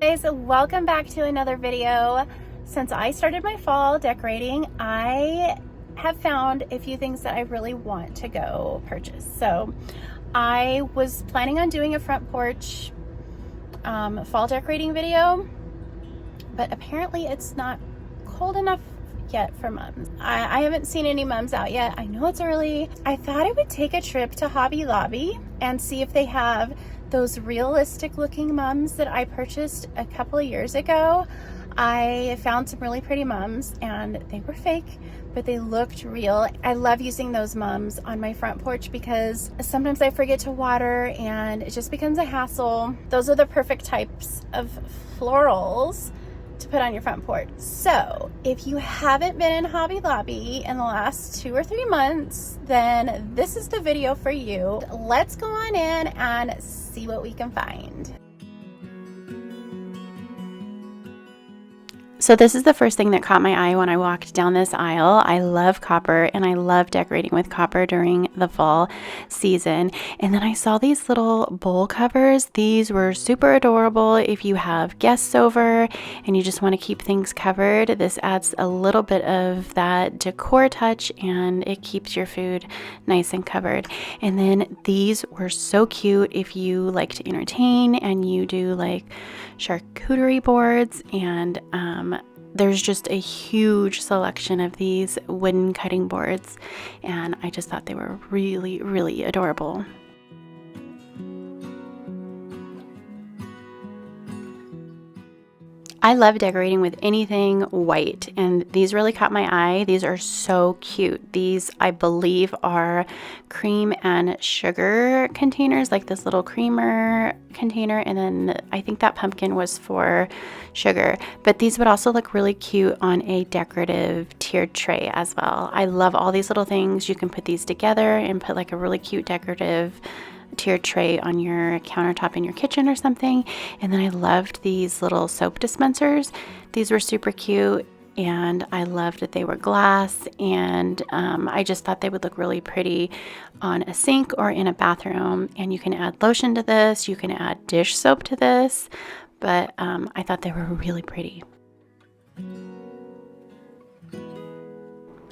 Guys, welcome back to another video. Since I started my fall decorating, I have found a few things that I really want to go purchase. So I was planning on doing a front porch fall decorating video, but apparently it's not cold enough yet for mums. I haven't seen any mums out yet. I know it's early. I thought I would take a trip to Hobby Lobby and see if they have those realistic looking mums that I purchased a couple of years ago. I found some really pretty mums and they were fake, but they looked real. I love using those mums on my front porch because sometimes I forget to water and it just becomes a hassle. Those are the perfect types of florals to put on your front porch. So if you haven't been in Hobby Lobby in the last 2 or 3 months, then this is the video for you. Let's go on in and see what we can find. So this is the first thing that caught my eye when I walked down this aisle. I love copper and I love decorating with copper during the fall season. And then I saw these little bowl covers. These were super adorable if you have guests over and you just want to keep things covered. This adds a little bit of that decor touch and it keeps your food nice and covered. And then these were so cute if you like to entertain and you do like charcuterie boards, and there's just a huge selection of these wooden cutting boards, and I just thought they were really, really adorable. I love decorating with anything white, and these really caught my eye. These are so cute. These, I believe, are cream and sugar containers, like this little creamer container, and then I think that pumpkin was for sugar. But these would also look really cute on a decorative tiered tray as well. I love all these little things. You can put these together and put like a really cute decorative tiered tray on your countertop in your kitchen or something. And then I loved these little soap dispensers. These were super cute, and I loved that they were glass, and I just thought they would look really pretty on a sink or in a bathroom. And you can add lotion to this, you can add dish soap to this, but I thought they were really pretty.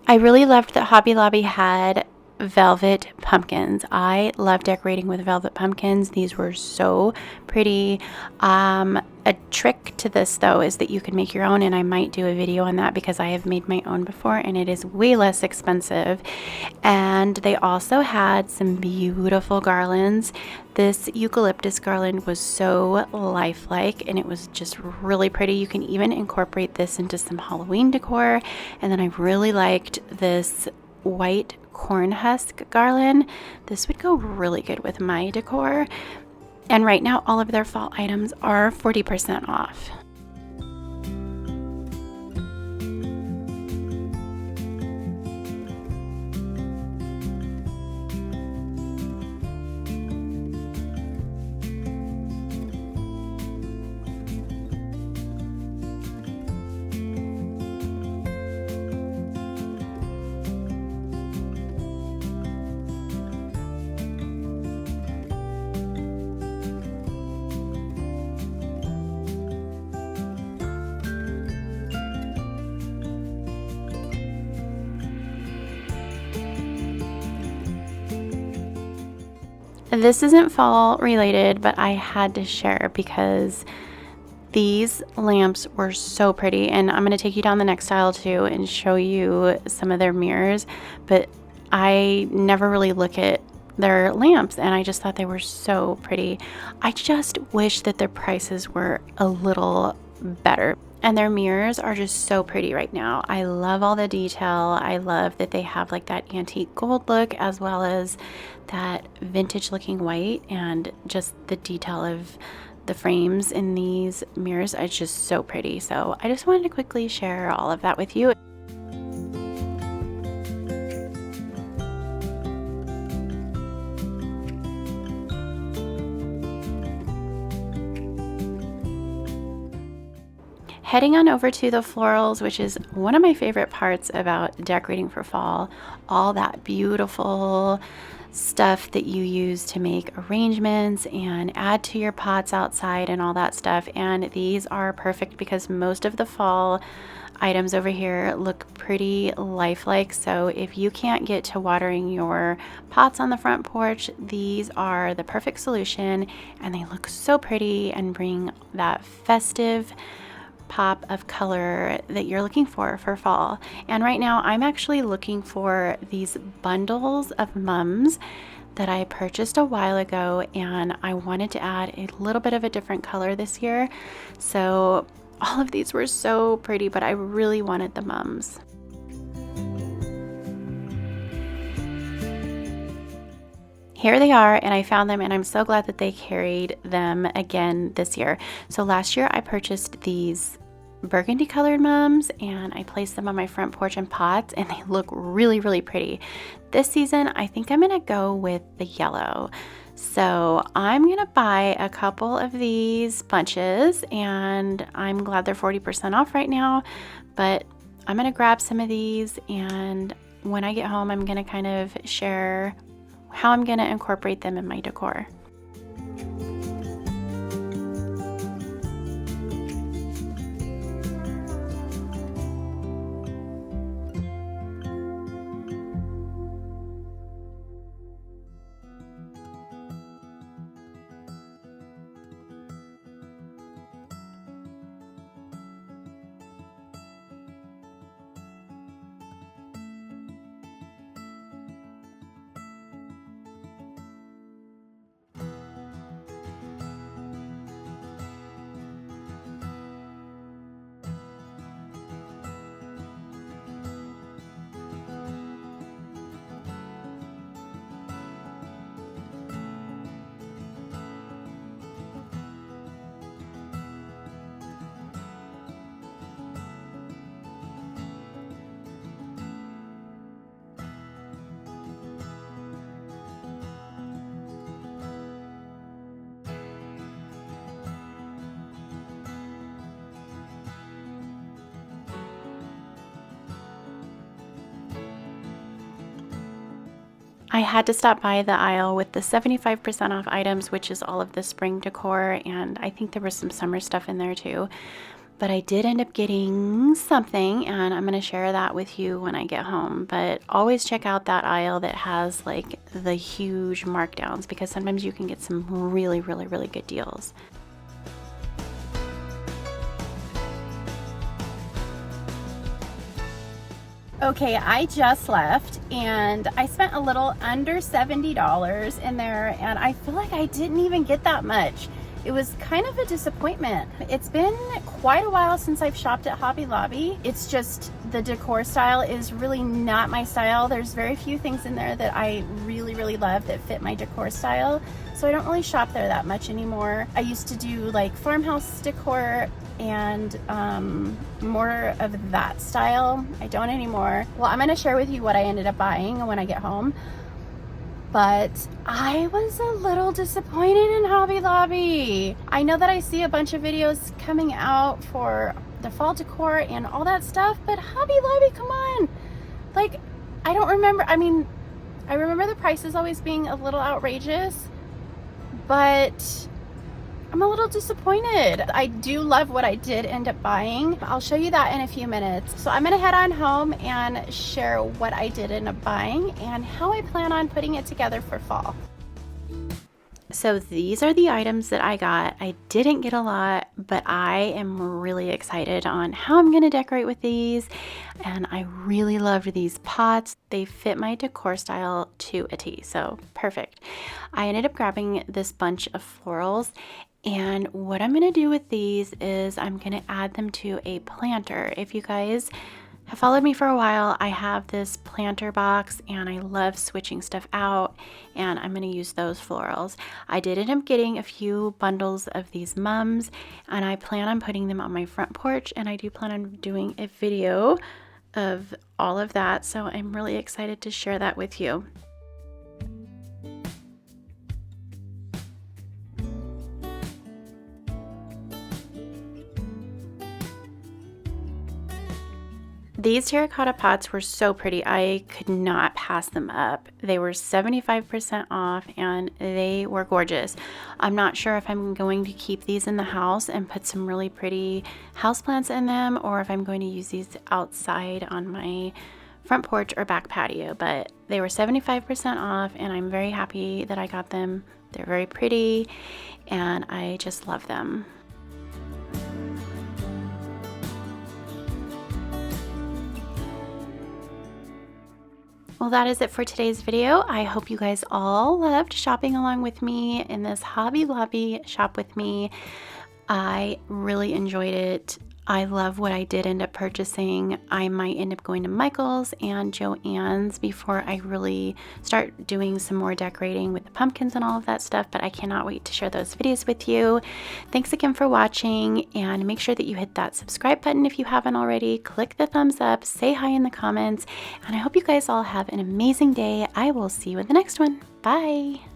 I really loved that Hobby Lobby had velvet pumpkins. I love decorating with velvet pumpkins. These were so pretty. A trick to this though is that you can make your own, and I might do a video on that because I have made my own before and it is way less expensive. And they also had some beautiful garlands. This eucalyptus garland was so lifelike and it was just really pretty. You can even incorporate this into some Halloween decor. And then I really liked this white corn husk garland. This would go really good with my decor. And right now all of their fall items are 40% off. This isn't fall related, but I had to share because these lamps were so pretty, and I'm going to take you down the next aisle too and show you some of their mirrors, but I never really look at their lamps and I just thought they were so pretty. I just wish that their prices were a little better. And their mirrors are just so pretty right now. I love all the detail. I love that they have like that antique gold look as well as that vintage looking white, and just the detail of the frames in these mirrors is just so pretty. So I just wanted to quickly share all of that with you. Heading on over to the florals, which is one of my favorite parts about decorating for fall. All that beautiful stuff that you use to make arrangements and add to your pots outside and all that stuff. And these are perfect because most of the fall items over here look pretty lifelike. So if you can't get to watering your pots on the front porch, these are the perfect solution, and they look so pretty and bring that festive pop of color that you're looking for fall. And right now I'm actually looking for these bundles of mums that I purchased a while ago, and I wanted to add a little bit of a different color this year. So all of these were so pretty, but I really wanted the mums. Here they are, and I found them, and I'm so glad that they carried them again this year. So last year I purchased these burgundy colored mums, and I placed them on my front porch in pots, and they look really, really pretty. This season I think I'm gonna go with the yellow. So I'm gonna buy a couple of these bunches, and I'm glad they're 40% off right now, but I'm gonna grab some of these, and when I get home I'm gonna kind of share how I'm gonna incorporate them in my decor. I had to stop by the aisle with the 75% off items, which is all of the spring decor, and I think there was some summer stuff in there too. But I did end up getting something, and I'm going to share that with you when I get home. But always check out that aisle that has like the huge markdowns, because sometimes you can get some really, really, really good deals. Okay, I just left, and I spent a little under $70 in there, and I feel like I didn't even get that much. It was kind of a disappointment. It's been quite a while since I've shopped at Hobby Lobby. It's just the decor style is really not my style. There's very few things in there that I really, really love that fit my decor style. So I don't really shop there that much anymore. I used to do like farmhouse decor and more of that style. I don't anymore. Well, I'm gonna share with you what I ended up buying when I get home. But I was a little disappointed in Hobby Lobby. I know that I see a bunch of videos coming out for the fall decor and all that stuff, but Hobby Lobby, come on. Like, I don't remember, I mean, I remember the prices always being a little outrageous, but I'm a little disappointed. I do love what I did end up buying. I'll show you that in a few minutes. So I'm gonna head on home and share what I did end up buying and how I plan on putting it together for fall. So these are the items that I got. I didn't get a lot, but I am really excited on how I'm gonna decorate with these. And I really loved these pots. They fit my decor style to a T, so perfect. I ended up grabbing this bunch of florals, and what I'm gonna do with these is I'm gonna add them to a planter. If you guys have followed me for a while, I have this planter box and I love switching stuff out, and I'm going to use those florals. I did end up getting a few bundles of these mums, and I plan on putting them on my front porch, and I do plan on doing a video of all of that, so I'm really excited to share that with you. These terracotta pots were so pretty. I could not pass them up. They were 75% off and they were gorgeous. I'm not sure if I'm going to keep these in the house and put some really pretty houseplants in them, or if I'm going to use these outside on my front porch or back patio, but they were 75% off and I'm very happy that I got them. They're very pretty and I just love them. Well, that is it for today's video. I hope you guys all loved shopping along with me in this Hobby Lobby shop with me. I really enjoyed it. I love what I did end up purchasing. I might end up going to Michael's and Joann's before I really start doing some more decorating with the pumpkins and all of that stuff, but I cannot wait to share those videos with you. Thanks again for watching, and make sure that you hit that subscribe button if you haven't already. Click the thumbs up, say hi in the comments, and I hope you guys all have an amazing day. I will see you in the next one. Bye!